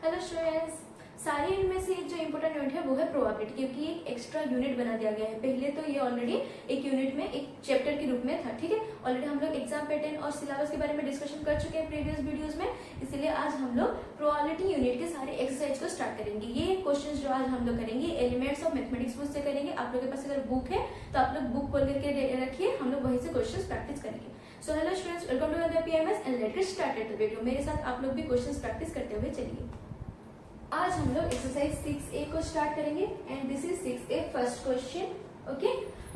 Hello students, सारे इनमें से एक जो इम्पोर्टेंट यूनिट है वो है प्रोबेबिलिटी, क्योंकि एक एक्स्ट्रा यूनिट बना दिया गया है। पहले तो ये ऑलरेडी एक यूनिट में एक चैप्टर के रूप में था, ठीक है। ऑलरेडी हम लोग एग्जाम पैटर्न और सिलेबस के बारे में डिस्कशन कर चुके हैं प्रीवियस वीडियोस में, इसलिए आज हम लोग प्रोबेबिलिटी यूनिट के सारे एक्सरसाइज को स्टार्ट करेंगे। ये क्वेश्चन जो आज हम लोग करेंगे एलिमेंट्स ऑफ मैथमेटिक्स बुक से करेंगे। आप लोग के पास अगर बुक है तो आप लोग बुक खोल करके रखिए, हम लोग वहीं से क्वेश्चन प्रैक्टिस करेंगे। So hello students, welcome to the PMS and let us start the video. मेरे साथ आप लोग भी क्वेश्चंस प्रैक्टिस करते हुए चलिए। आज हम लोग एक्सरसाइज 6A को स्टार्ट करेंगे and this is 6A first question. Okay,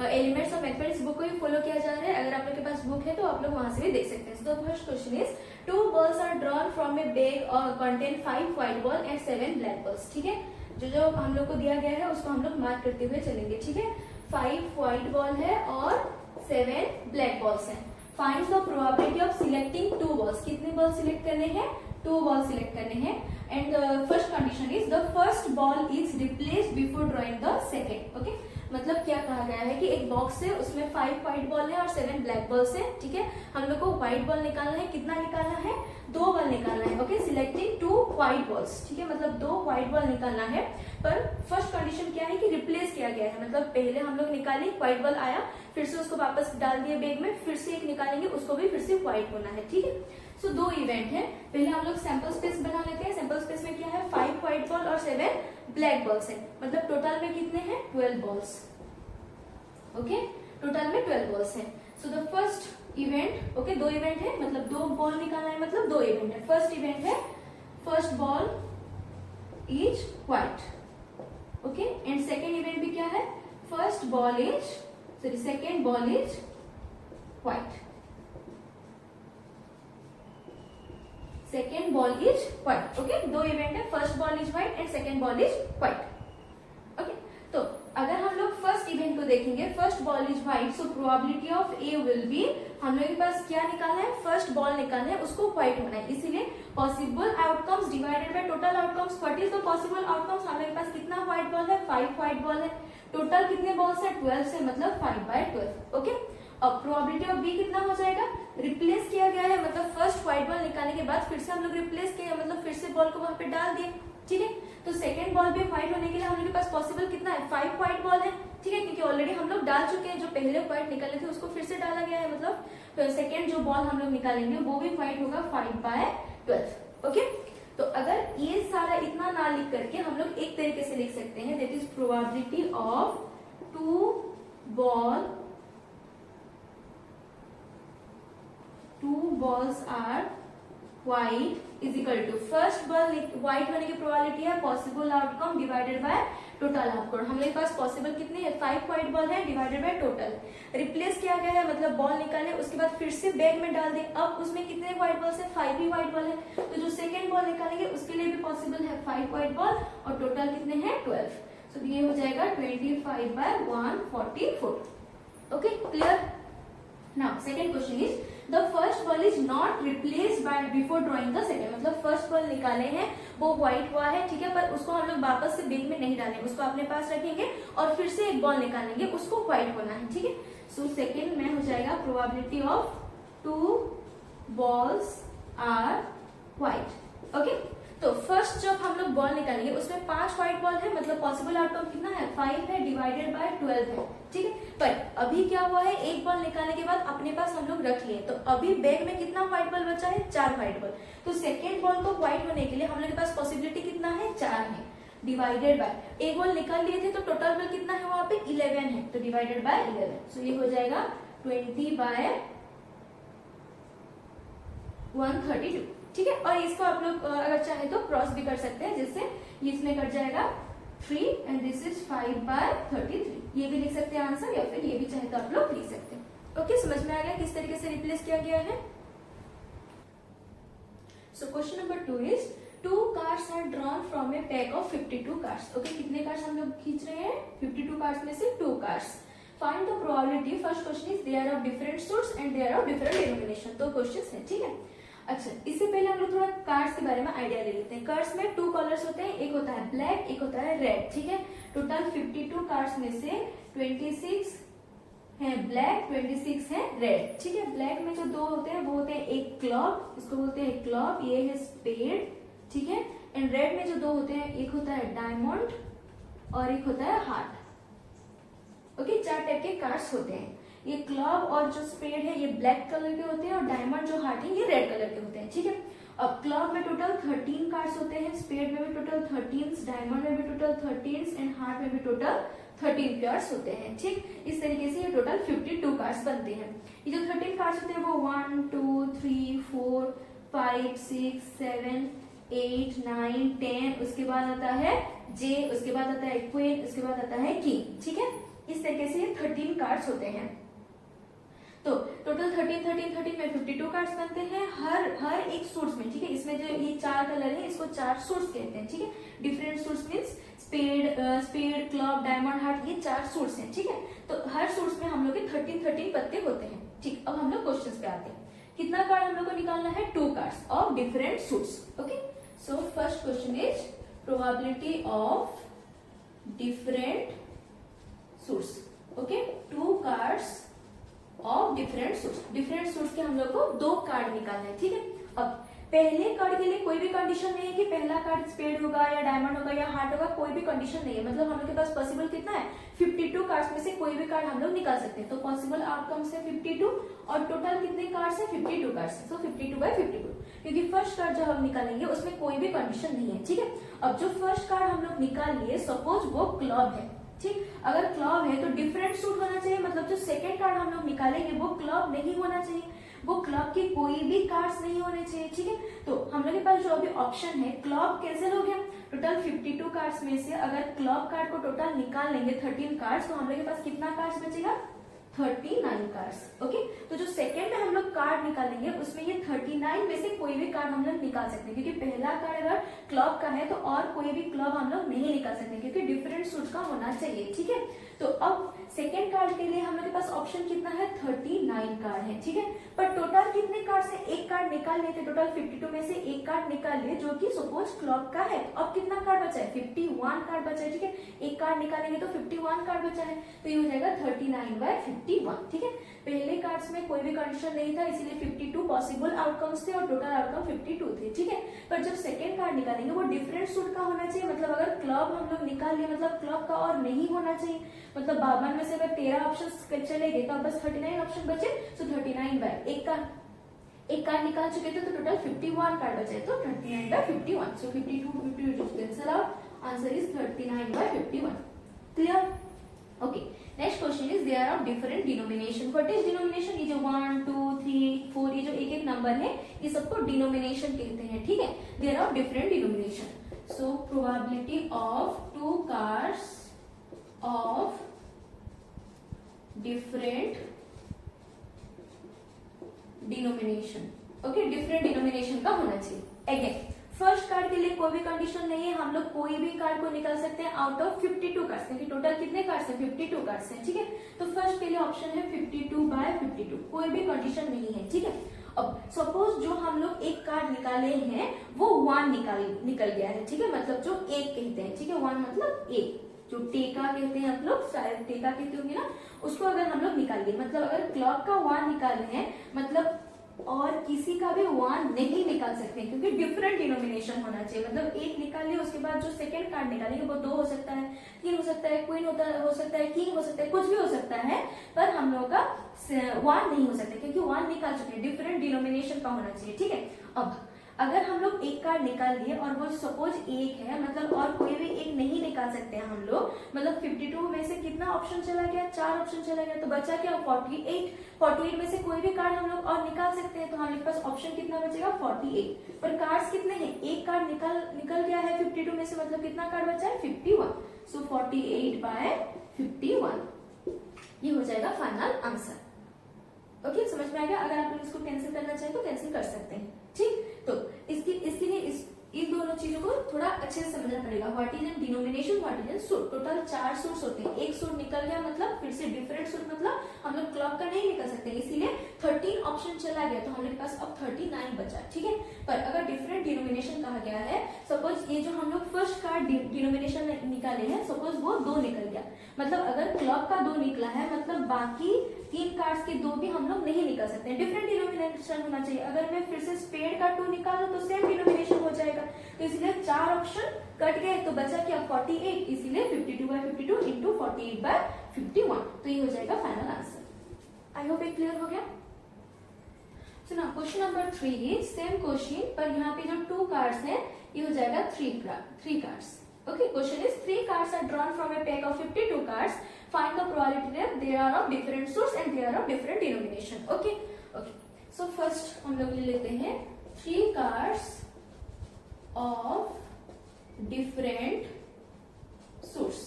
elements of mathematics book को ही फॉलो किया जा रहा है। अगर आप लोग के पास बुक है तो आप लोग वहां से भी देख सकते हैं। So first question is 2 balls are drawn from a bag or contain 5 white ball and 7 black balls। ठीक है, जो हम लोग को दिया गया है उसको हम लोग मार्क करते हुए चलेंगे। ठीक है, 5 व्हाइट बॉल है और 7 ब्लैक बॉल्स हैं। Find the probability of selecting 2 balls। कितने बॉल सिलेक्ट करने हैं? 2 बॉल सिलेक्ट करने हैं। And first condition is the first ball is replaced before drawing the second. Okay, मतलब क्या कहा गया है कि एक बॉक्स है, उसमें 5 व्हाइट बॉल है और 7 ब्लैक बॉल्स है। ठीक है, हम लोग को व्हाइट बॉल निकालना है। कितना निकालना है? 2 बॉल निकालना है। Okay, selecting 2 white balls. ठीक है, मतलब 2 व्हाइट बॉल निकालना है। पर फर्स्ट कंडीशन क्या है कि रिप्लेस किया गया है, मतलब पहले हम लोग निकाली, व्हाइट बॉल आया, फिर से उसको वापस डाल दिए बैग में, फिर से एक निकालेंगे, उसको भी फिर से व्हाइट होना है। ठीक है, सो 2 इवेंट है। पहले हम लोग सैंपल स्पेस बना लेते हैं। सैंपल स्पेस में क्या है? 5 व्हाइट बॉल और 7 ब्लैक बॉल्स है, मतलब टोटल में कितने हैं? 12 बॉल्स। ओके, टोटल में 12 बॉल्स है। So the first event, okay 2 event है, मतलब 2 बॉल निकालना है, मतलब 2 इवेंट है। फर्स्ट इवेंट है first ball is white. Okay, and second event भी क्या है? First ball is second ball is white. Second ball is white. Okay, 2 event है, first ball is white and second ball is white. Okay, तो अगर हम लोग first event को देखेंगे, first ball is white, so probability of A will be, हम लोग के पास क्या निकालना है? फर्स्ट बॉल निकालना है, उसको व्हाइट होना है, इसीलिए possible outcomes divided by total outcomes. What is the possible outcomes? हम लोग के पास कितना व्हाइट बॉल है? 5 व्हाइट बॉल है। टोटल कितने बॉल्स है? 12 से, मतलब 5/12। ओके, अब प्रोबेबिलिटी ऑफ बी कितना हो जाएगा? रिप्लेस किया गया है, मतलब फर्स्ट व्हाइट बॉल निकालने के बाद फिर से हम लोग रिप्लेस किया, मतलब फिर से बॉल को वहां पे डाल दिए। ठीक है, तो सेकंड बॉल भी व्हाइट होने के लिए हम लोग के पास पॉसिबल कितना है? 5 व्हाइट बॉल है। ठीक है, क्योंकि ऑलरेडी हम लोग डाल चुके हैं, जो पहले व्हाइट निकाले थे उसको फिर से डाला गया है, मतलब सेकंड जो बॉल हम लोग निकालेंगे वो भी व्हाइट होगा 5/12। ओके, तो अगर ये सारा इतना ना लिख करके हम लोग एक तरीके से लिख सकते हैं, that is probability of 2 balls are white is equal to first ball white होने की प्रोबेबिलिटी है possible outcome divided by total outcome. हमारे पास पॉसिबल कितने हैं? 5 व्हाइट बॉल है डिवाइडेड बाय टोटल। रिप्लेस किया गया है, मतलब बॉल निकाले, उसके बाद फिर से बैग में डाल दें। अब उसमें कितने व्हाइट बॉल्स है? 5 ही व्हाइट बॉल है, तो जो सेकेंड बॉल निकालेंगे उसके लिए भी पॉसिबल है 5 व्हाइट बॉल, और टोटल कितने हैं? 12। सो ये हो जाएगा 25/144। Okay, clear? Now second question is the first ball is not replaced by before drawing the second. मतलब फर्स्ट बॉल निकाले हैं, वो व्हाइट हुआ है, ठीक है, पर उसको हम लोग वापस से बैग में नहीं डालेंगे, उसको अपने पास रखेंगे और फिर से एक बॉल निकालेंगे, उसको व्हाइट होना है। ठीक है, सो सेकेंड में हो जाएगा probability of 2 balls are white. Okay, तो फर्स्ट जब हम लोग बॉल निकालेंगे उसमें 5 व्हाइट बॉल है, मतलब पॉसिबल आउटकम कितना है? 5 है डिवाइडेड बाय 12 है। ठीक है, पर अभी क्या हुआ है? एक बॉल निकालने के बाद अपने पास हम लोग रख लिए, तो अभी बैग में कितना व्हाइट बॉल बचा है? 4 व्हाइट बॉल। तो सेकेंड बॉल को व्हाइट होने के लिए हम लोग के पास पॉसिबिलिटी कितना है? 4 है, डिवाइडेड बाय, एक बॉल निकाल लिए थे तो टोटल बॉल कितना है वहां पे? 11 है, तो डिवाइडेड बाय 11। सो ये हो जाएगा 20/132। ठीक है, और इसको आप लोग अगर चाहे तो क्रॉस भी कर सकते हैं, जिससे इसमें कट जाएगा 3 एंड दिस इज 5/33। ये भी लिख सकते हैं आंसर, या फिर ये भी चाहे तो आप लोग लिख सकते हैं। ओके, समझ में आ गया किस तरीके से रिप्लेस किया गया है? So question number 2 is 2 cards are drawn from a pack of 52 cards. Okay, कितने कार्ड्स हम लोग खींच रहे हैं? 52 कार्ड्स में से 2 cards. Find the probability. First question is they are of different source and they are of different denomination. तो question है, ठीक है। अच्छा, इससे पहले हम लोग थोड़ा कार्ड्स के बारे में आइडिया ले लेते हैं। कार्ड्स में 2 कलर्स होते हैं, एक होता है ब्लैक, एक होता है रेड। ठीक है, टोटल 52 कार्ड्स में से 26 है ब्लैक, 26 है रेड। ठीक है, ब्लैक में जो 2 होते हैं वो होते हैं एक क्लॉक, इसको बोलते हैं क्लॉक, ये है स्पेड, ठीक है, एंड रेड में जो दो होते हैं, एक होता है डायमंड और एक होता है हार्ट। ओके, 4 टाइप के कार्ड्स होते हैं। ये क्लब और जो स्पेड है ये ब्लैक कलर के होते हैं और डायमंड जो हार्ट है ये रेड कलर के होते हैं। ठीक है, अब क्लब में टोटल 13 कार्ड्स होते हैं, स्पेड में भी टोटल 13, डायमंड में भी टोटल 13 एंड हार्ट में भी टोटल 13 कार्ड्स होते हैं। ठीक, इस तरीके से ये टोटल 52 कार्ड्स बनते हैं। ये जो 13 कार्ड्स होते हैं वो 1 2 3 4 5 6 7 8 9 10, उसके बाद आता है जे, उसके बाद आता है क्वीन, उसके बाद आता है किंग। ठीक है, इस तरीके से ये 13 कार्ड्स होते हैं। तो टोटल 13 में 52 कार्ड्स बनते हैं हर एक सूट्स में। ठीक है, इसमें जो ये 4 कलर है इसको 4 सूट्स कहते हैं। ठीक है, different suits means spade club diamond heart, ये 4 सूट्स हैं। ठीक है, तो हर सूट्स में हम लोग के 13 पत्ते होते हैं। ठीक, अब हम लोग क्वेश्चंस पे आते हैं। कितना कार्ड हम लोग को निकालना है? 2 cards of different suits. Okay, so first question is probability of different suits. Okay, 2 cards of different suits. Different suits के हम लोग को 2 कार्ड निकालने हैं। ठीक है, अब पहले कार्ड के लिए कोई भी कंडीशन नहीं है कि पहला कार्ड स्पेड होगा या डायमंड होगा या हार्ट होगा, कोई भी कंडीशन नहीं है। मतलब हम लोग के पास पॉसिबल कितना है? 52 कार्ड्स में से कोई भी कार्ड हम लोग निकाल सकते हैं। तो पॉसिबल आउटकम्स है 52 और टोटल कितने कार्ड्स है? 52 कार्ड्स है। सो 52/52, क्योंकि फर्स्ट कार्ड जो हम निकालेंगे उसमें कोई भी कंडीशन नहीं है। ठीक है, अब जो फर्स्ट कार्ड हम लोग निकाल लिए, सपोज वो क्लब है। ठीक, अगर क्लब है तो डिफरेंट सूट होना चाहिए, मतलब जो सेकेंड कार्ड हम लोग निकालेंगे वो क्लब नहीं होना चाहिए, वो क्लब के कोई भी कार्ड्स नहीं होने चाहिए। ठीक है, तो हम लोग के पास जो अभी ऑप्शन है, क्लब कैंसिल हो गया। टोटल 52 कार्ड्स में से अगर क्लब कार्ड को टोटल निकाल लेंगे 13 कार्ड्स, तो हम लोग के पास कितना कार्ड्स बचेगा? 39 कार्ड्स। ओके, तो जो सेकेंड में हम लोग कार्ड निकालेंगे उसमें ये 39 में से कोई भी कार्ड हम लोग निकाल सकते हैं, क्योंकि पहला कार्ड अगर क्लब का है तो और कोई भी क्लब हम लोग नहीं निकाल सकते, क्योंकि डिफरेंट सूट का होना चाहिए। ठीक है, तो अब सेकेंड कार्ड के लिए हम लोग के पास ऑप्शन कितना है? 39 कार्ड है। ठीक है, पर टोटल कितने कार्ड से एक कार्ड निकाल लिए थे? टोटल 52 में से एक कार्ड निकाल लिए जो कि सपोज क्लब का है। अब कितना कार्ड बचा है? 51 कार्ड बचा है। ठीक है, एक कार्ड निकालेंगे तो 51 कार्ड बचा है, तो ये हो जाएगा 39/51। ठीक है, पहले कार्ड्स में कोई भी कंडीशन नहीं था, इसीलिए 52 पॉसिबल आउटकम्स थे और टोटल आउटकम 52 थे। ठीक है, पर जब सेकेंड कार्ड निकालेंगे वो डिफरेंट सूट का होना चाहिए। मतलब अगर क्लब हम लोग निकाल लिए, मतलब क्लब का और नहीं होना चाहिए। मतलब 52 में से अगर 13 ऑप्शन चले गए तो बस 39 ऑप्शन बचे। सो 39/1 का एक कार्ड निकाल चुके थे तो टोटल 51 कार्ड बचे, तो 39/51। So 52 cancel out, answer is 39/51। Clear? Okay, next question is there are different denomination. What is denomination? ये जो 1 2 3 4 ये जो एक एक नंबर है ये सबको डिनोमिनेशन कहते हैं। ठीक है, there are different denomination. So probability of 2 cards of different denomination. Okay, different denomination का होना चाहिए। अगेन फर्स्ट कार्ड के लिए कोई भी कंडीशन नहीं है, हम लोग कोई भी कार्ड को निकाल सकते हैं आउट ऑफ 52 कार्ड्स, क्योंकि टोटल कितने कार्ड्स हैं? 52 कार्ड्स हैं। ठीक है, तो फर्स्ट के लिए ऑप्शन है 52/52, कोई भी कंडीशन नहीं है। ठीक है, अब सपोज जो हम लोग एक कार्ड निकाले हैं वो 1 निकल गया है। ठीक है, मतलब जो एक कहते हैं। ठीक है, 1 मतलब एक, जो टेका कहते हैं आप लोग, शायद टेका कहते होंगे ना, उसको अगर हम लोग निकाल लिए, मतलब अगर क्लब का 1 निकाले हैं, मतलब और किसी का भी 1 नहीं निकाल सकते हैं, क्योंकि डिफरेंट डिनोमिनेशन होना चाहिए। मतलब एक निकाल लिया, उसके बाद जो सेकंड कार्ड निकालेंगे वो 2 हो सकता है, 3 हो सकता है, क्वीन हो सकता है, किंग हो सकता है, कुछ भी हो सकता है, पर हम लोगों का 1 नहीं हो सकता, क्योंकि 1 निकाल चुके हैं। डिफरेंट डिनोमिनेशन का होना चाहिए। ठीक है, अब अगर हम लोग एक कार्ड निकाल लिए और वो सपोज एक है, मतलब और कोई भी एक नहीं निकाल सकते हैं हम लोग, मतलब 52 में से कितना ऑप्शन चला गया? 4 ऑप्शन चला गया, तो बचा क्या? 48 में से कोई भी कार्ड हम लोग और निकाल सकते हैं, तो हमारे पास ऑप्शन कितना बचेगा? 48। पर कार्ड्स कितने हैं? एक कार्ड निकल गया है 52 में से, मतलब कितना कार्ड बचा है? 51। सो 48/51 ये हो जाएगा फाइनल आंसर। ओके, समझ में आ गया? अगर आप लोग इसको कैंसिल करना चाहें तो कैंसिल कर सकते हैं। ठीक, तो इसके लिए इस दोनों चीजों को थोड़ा अच्छे अच्छे से समझना पड़ेगा। What is an denomination, what is an suit. Total 4 suits होते हैं, एक सूट निकल गया मतलब फिर से डिफरेंट सूट मतलब हम लोग क्लब का नहीं निकल सकते, इसीलिए 13 ऑप्शन चला गया, तो हम लोग के पास अब 39 बचा, ठीक है। पर अगर डिफरेंट डिनोमिनेशन कहा गया है, सपोज ये जो हम लोग फर्स्ट कार्ड डिनोमिनेशन निकाले हैं, सपोज वो 2 निकल गया, मतलब अगर क्लब का 2 निकला है मतलब बाकी 3 कार्ड्स के 2 भी हम लोग नहीं निकाल सकते, डिफरेंट डिनोमिनेशन होना चाहिए। अगर मैं फिर से स्पेड का 2 निकालूं तो सेम डिनोमिनेशन हो जाएगा, तो इसलिए 4 ऑप्शन कट गए, तो बचा क्या 48, इसीलिए 52/52 इंटू 48/51, तो ये हो जाएगा फाइनल आंसर। आई होप ये क्लियर हो गया। So now question number 3 is same question, पर यहाँ पे जो 2 कार्ड्स है ये हो जाएगा 3 cards. Okay, question is 3 cards are drawn from a pack of 52 cards. Find the probability that they are of different source and they are of different denomination. Okay, okay. So first हम लोग ले लेते हैं 3 cards of different source.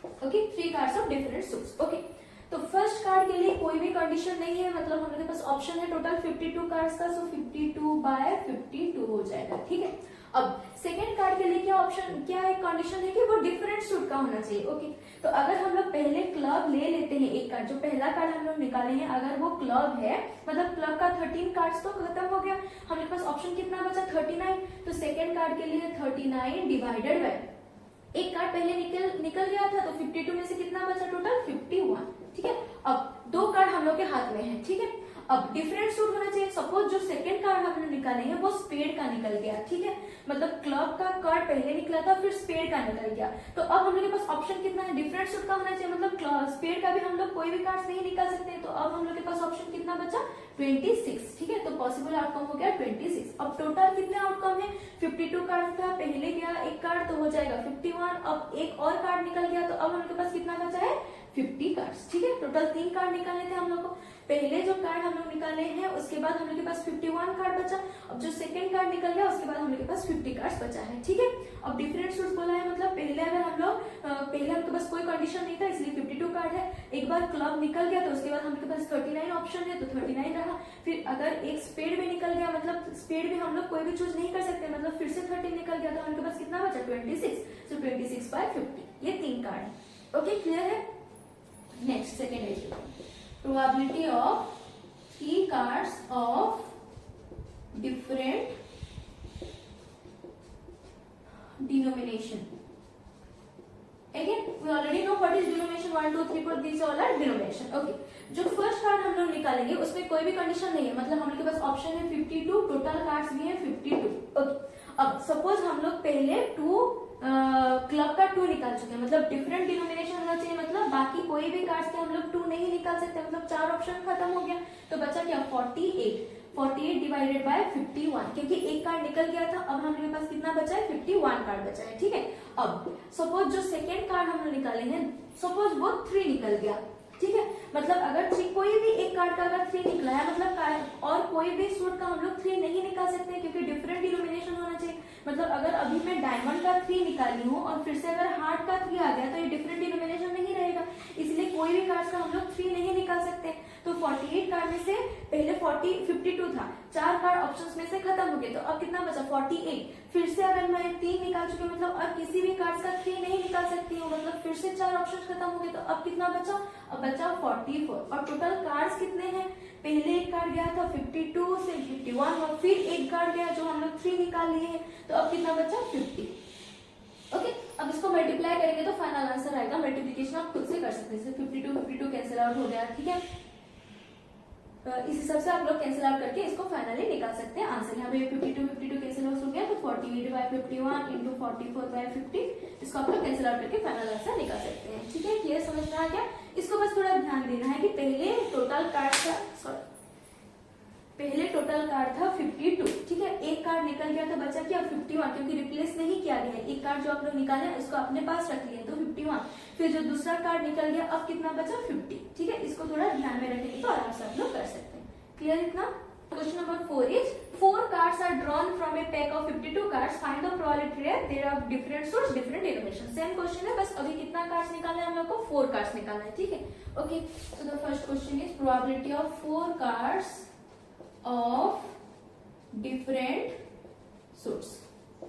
Okay, 3 cards of different source. Okay. तो first card के लिए कोई भी कंडीशन नहीं है, मतलब हम लोग के पास ऑप्शन है टोटल 52 कार्ड्स का, सो 52/52 हो जाएगा, ठीक है। अब सेकेंड कार्ड के लिए क्या ऑप्शन, क्या एक कंडीशन है कि वो डिफरेंट सूट का होना चाहिए। ओके, तो अगर हम लोग पहले क्लब ले लेते हैं, एक कार्ड जो पहला कार्ड हम लोग निकाले हैं, अगर वो क्लब है मतलब क्लब का 13 कार्ड्स तो खत्म हो गया, हमारे पास ऑप्शन कितना बचा 39, तो सेकेंड कार्ड के लिए 39 डिवाइडेड बाय एक कार्ड पहले निकल गया था, तो 52 में से कितना बचा टोटल 51, ठीक है। अब 2 कार्ड हम लोग के हाथ में है, ठीक है। अब डिफरेंट सूट होना चाहिए, सपोज जो सेकंड कार्ड हमने निकाले हैं वो स्पेड का निकल गया, ठीक है, मतलब क्लब का कार्ड पहले निकला था फिर स्पेड का निकल गया, तो अब हम लोग के पास ऑप्शन कितना है डिफरेंट सूट का होना चाहिए, मतलब स्पेड का भी हम लोग कोई भी कार्ड नहीं निकाल सकते, तो अब हम लोग के पास ऑप्शन कितना बचा 26, ठीक है। तो पॉसिबल आउटकम हो गया 26। अब टोटल कितने आउटकम है, 52 कार्ड था, पहले गया एक कार्ड तो हो जाएगा 51, अब एक और कार्ड निकल गया, तो अब हम लोग के पास कितना बचा है 50 कार्ड्स, ठीक है। टोटल 3 कार्ड निकालने थे हम लोग को, पहले जो कार्ड हम लोग निकाले हैं उसके बाद हम लोग के पास 51 कार्ड बचा, अब जो सेकंड कार्ड निकल गया उसके बाद हम लोग के पास 50 कार्ड्स बचा है, ठीक है। अब डिफरेंट सूट्स बोला है, मतलब पहले अगर हम लोग पहले हमके पास कोई कंडीशन नहीं था इसलिए 52 कार्ड है, एक बार क्लब निकल गया तो उसके बाद हम लोग के पास 39 ऑप्शन है तो 39 रहा, फिर अगर एक स्पेड में निकल गया, मतलब स्पेड में हम लोग कोई भी चूज नहीं कर सकते, मतलब फिर से 13 निकल गया तो हमके पास कितना बचा 26, सो 26/50, ये 3 कार्ड है। ओके, क्लियर है। नेक्स्ट सेकेंड है probability of 3 cards of different denomination. Again, we already know what is denomination, 1, 2, 3, 4, these all are denomination. Okay. जो फर्स्ट कार्ड हम लोग निकालेंगे उसमें कोई भी कंडीशन नहीं है, मतलब हम लोग के पास ऑप्शन है 52, टोटल कार्ड्स भी है 52। ओके, अब सपोज हम लोग पहले 2 क्लब का 2 निकाल चुके हैं, मतलब डिफरेंट डिनोमिनेशन होना चाहिए, मतलब बाकी कोई भी कार्ड्स के हम लोग 2 नहीं निकाल सकते, मतलब 4 ऑप्शन खत्म हो गया, तो बचा क्या 48 डिवाइडेड बाय 51, क्योंकि एक कार्ड निकल गया था, अब हम लोग के पास कितना बचा है 51 कार्ड बचा है, ठीक है। अब सपोज जो सेकेंड कार्ड हम लोग निकाले हैं, सपोज वो 3 निकल गया, ठीक है, मतलब अगर कोई भी एक कार्ड का अगर 3 निकला है, मतलब और कोई भी सूट का हम लोग 3 नहीं निकाल सकते क्योंकि डिफरेंट डिनोमिनेशन होना चाहिए, मतलब अगर अभी मैं डायमंड का 3 निकाली हूँ और फिर से अगर हार्ट का 3 आ गया तो ये डिफरेंट डिनोमिनेशन नहीं रहेगा, इसलिए कोई भी कार्ड का हम लोग 3 नहीं निकाल सकते। तो 48 कार्ड में से पहले 52 था, 4 कार्ड ऑप्शंस में से खत्म हो गए, तो अब कितना बचा 48, फिर से अगर मैं 3 निकाल चुकी हूँ, मतलब अब किसी भी कार्ड का 3 नहीं निकाल सकती हूँ, मतलब फिर से 4 ऑप्शन खत्म हो गए, तो अब कितना बचा, अब बचा 44। और टोटल कार्ड्स कितने हैं, पहले एक कार्ड गया था 52 से 51 और फिर एक कार्ड गया जो हम लोग 3 निकाल लिए हैं, तो अब कितना बचा 50। ओके, अब इसको मल्टीप्लाई करेंगे तो फाइनल आंसर आएगा, मल्टीप्लिकेशन आप खुद से कर सकते हैं, 52 कैंसिल आउट हो गया, ठीक है। इस हिसाब से आप लोग कैंसिल आउट करके इसको फाइनली निकाल सकते हैं आंसर। यहाँ पे 52 कैंसिल आउट हो गया तो 48/51 इंटू 44/50, इसको आप लोग कैंसिल आउट करके फाइनल आंसर निकाल सकते हैं, ठीक है। क्लियर, समझ में आ गया। इसको बस थोड़ा ध्यान देना है कि पहले टोटल कार्ड था 52, ठीक है, एक कार्ड निकल गया तो बचा क्या 51, क्योंकि रिप्लेस नहीं किया गया है, एक कार्ड जो आप लोग निकाले उसको अपने पास रख लिए तो 51, फिर जो दूसरा कार्ड निकल गया अब कितना बचा 50, ठीक है। इसको थोड़ा ध्यान में रखेंगे तो आराम से आप लोग कर सकते हैं। क्लियर इतना। Question number 4 is 4 cards are drawn from a pack of 52 cards. Find the probability that there are different source, different denomination. Same question है, बस अभी कितना कार्ड्स निकालना है हम लोग को 4 कार्ड्स निकालना है, ठीक है। Okay, so the first question is probability of 4 cards of different sorts.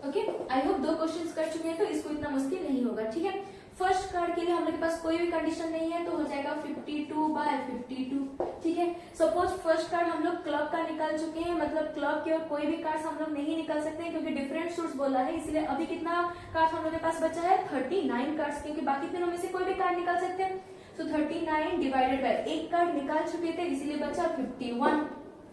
Okay, I hope 2 questions कर चुके हैं तो इसको इतना मुश्किल नहीं होगा। ठीक है, फर्स्ट कार्ड के लिए हम लोग के पास कोई भी कंडीशन नहीं है तो हो जाएगा 52/52। ठीक है, सपोज फर्स्ट कार्ड हम लोग क्लब का निकाल चुके हैं, मतलब क्लब के और कोई भी कार्ड हम लोग नहीं निकाल सकते हैं क्योंकि डिफरेंट सूट्स बोला है, इसलिए अभी कितना कार्ड हम लोग के पास बचा है 39 कार्ड्स, क्योंकि बाकी तीनों में से कोई भी कार्ड निकाल सकते हैं। तो 39 डिवाइडेड बाय एक कार्ड निकाल चुके थे इसीलिए बचा 51।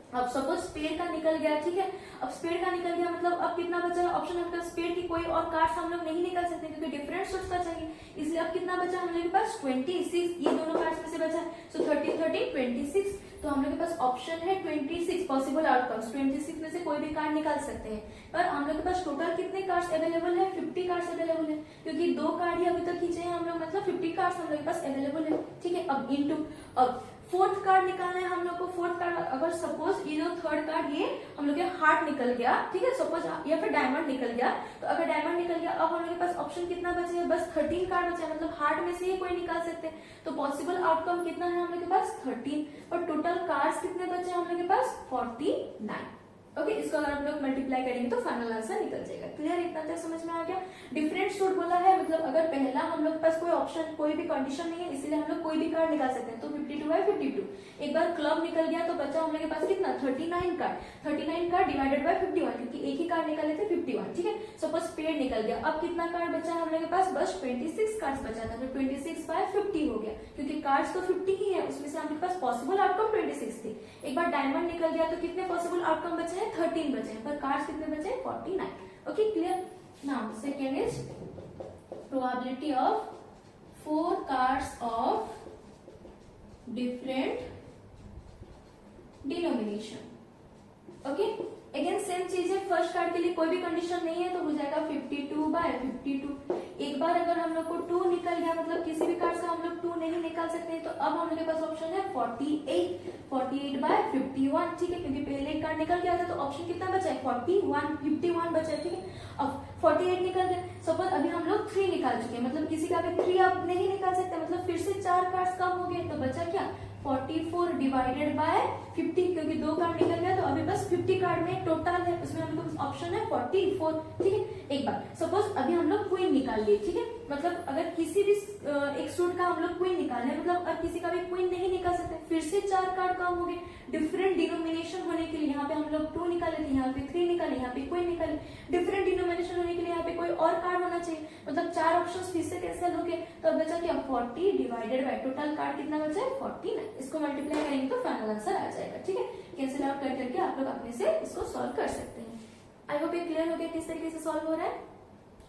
अब सपोज स्पेयर का निकल गया। ठीक है, अब स्पेयर का निकल गया मतलब अब कितना बचा है ऑप्शन आपका स्पेयर की कोई और कार्ड हम लोग नहीं निकाल सकते क्योंकि डिफरेंट सोर्स का चाहिए, इसलिए अब कितना बचा हम लोग के पास 26, ये दोनों कार्ड्स में से बचा है। सो 30 30 26, तो हम लोग के पास ऑप्शन है 26 पॉसिबल आउटकम्स, 26 में से कोई भी कार्ड निकाल सकते हैं। पर हम लोग के पास टोटल कितने कार्ड्स अवेलेबल है, 50 कार्ड्स अवेलेबल है, क्योंकि 2 कार्ड ही अभी तक खींचे हैं हम लोग, मतलब 50 कार्ड्स हम लोग के पास अवेलेबल है। ठीक है, अब इनटू अब फोर्थ कार्ड निकालना है हम लोग को। फोर्थ कार्ड अगर सपोज ये जो थर्ड कार्ड ये हम लोग के हार्ट निकल गया, ठीक है, सपोज या फिर डायमंड निकल गया, तो अगर डायमंड निकल गया अब हम लोग के पास ऑप्शन कितना बचे है, बस 13 कार्ड बचे, मतलब हार्ट में से ही कोई निकाल सकते हैं। तो पॉसिबल आउटकम कितना है हम लोग के पास 13, और टोटल कार्ड्स कितने बचे हम लोग के पास 49। ओके, इसको अगर हम लोग मल्टीप्लाई करेंगे तो फाइनल आंसर निकल जाएगा। क्लियर, इतना तक समझ में आ गया। डिफरेंट सूट बोला है, मतलब अगर पहला हम लोग के पास कोई ऑप्शन कोई भी कंडीशन नहीं है इसीलिए हम लोग कोई भी कार्ड निकाल सकते हैं, तो 52/52। एक बार क्लब निकल गया तो बचा हम लोग के पास कितना 39 कार्ड, 39 कार्ड डिवाइडेड बाय 51, क्योंकि एक ही कार्ड निकाले थे 51। ठीक है, सपोज पेड़ निकल गया, अब कितना कार्ड बचा हम लोग के पास, बस 26 कार्ड बचा था, तो 26/50 हो गया, क्योंकि कार्ड्स तो 50 ही है, उसमें से हम लोग के पास पॉसिबल आउटकम 26 थे। एक बार डायमंड निकल गया तो कितने पॉसिबल आउटकम बचे हैं 13 बचे हैं, पर कार्ड्स कितने बचे 49। Okay, clear. Now second is probability of 4 cards of different denomination. Okay, again same चीज है, फर्स्ट कार्ड के लिए कोई भी कंडीशन नहीं है तो हो जाएगा 52/52। एक बार अगर हम लोग को 2 निकल गया, मतलब किसी भी कार्ड से हम लोग 2 नहीं निकाल सकते, तो अब हम लोग के पास ऑप्शन है 48/51। ठीक है, क्योंकि पहले एक कार्ड निकल गया था तो ऑप्शन कितना बचा है 51 बचा है। ठीक है, अब 48 निकल गए, सपोज अभी हम लोग 3 निकाल चुके हैं, मतलब किसी का भी 3 आप नहीं निकाल सकते, मतलब फिर से 4 कार्ड्स कम हो गए, तो बचा क्या 44 डिवाइडेड बाय 50, क्योंकि 2 कार्ड निकल गया तो अभी बस 50 कार्ड में टोटल है, उसमें हम लोग ऑप्शन है 44। ठीक है, एक बार सपोज अभी हम लोग क्वीन निकाल लिए। ठीक है, मतलब अगर किसी भी एक सूट का हम लोग क्वीन निकाले, मतलब अब किसी का भी क्वीन नहीं निकाल सकते, फिर से 4 कार्ड कम हो गए, डिफरेंट डिनोमिनेशन होने के लिए यहाँ पे हम लोग 2 निकाले थे, यहाँ पे 3 निकाले, यहाँ पे क्वीन निकाले, डिफरेंट डिनोमिनेशन होने के लिए यहाँ पे कोई और कार्ड होना चाहिए, मतलब 4 ऑप्शन फिर से कैंसिल हो गए, तो अब बचा क्या 40 डिवाइडेड बाय टोटल कार्ड कितना बचा है 49। इसको मल्टीप्लाई करेंगे तो फाइनल आंसर आ जाएगा। ठीक है, कैंसिल आउट कर करके आप लोग अपने से इसको सॉल्व कर सकते हैं। आई होप ये क्लियर हो गया किस तरीके से सॉल्व हो रहा है।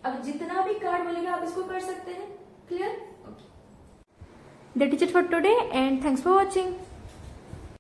अब जितना भी कार्ड बोलेगा आप इसको कर सकते हैं। Clear, okay, that is it for today and thanks for watching.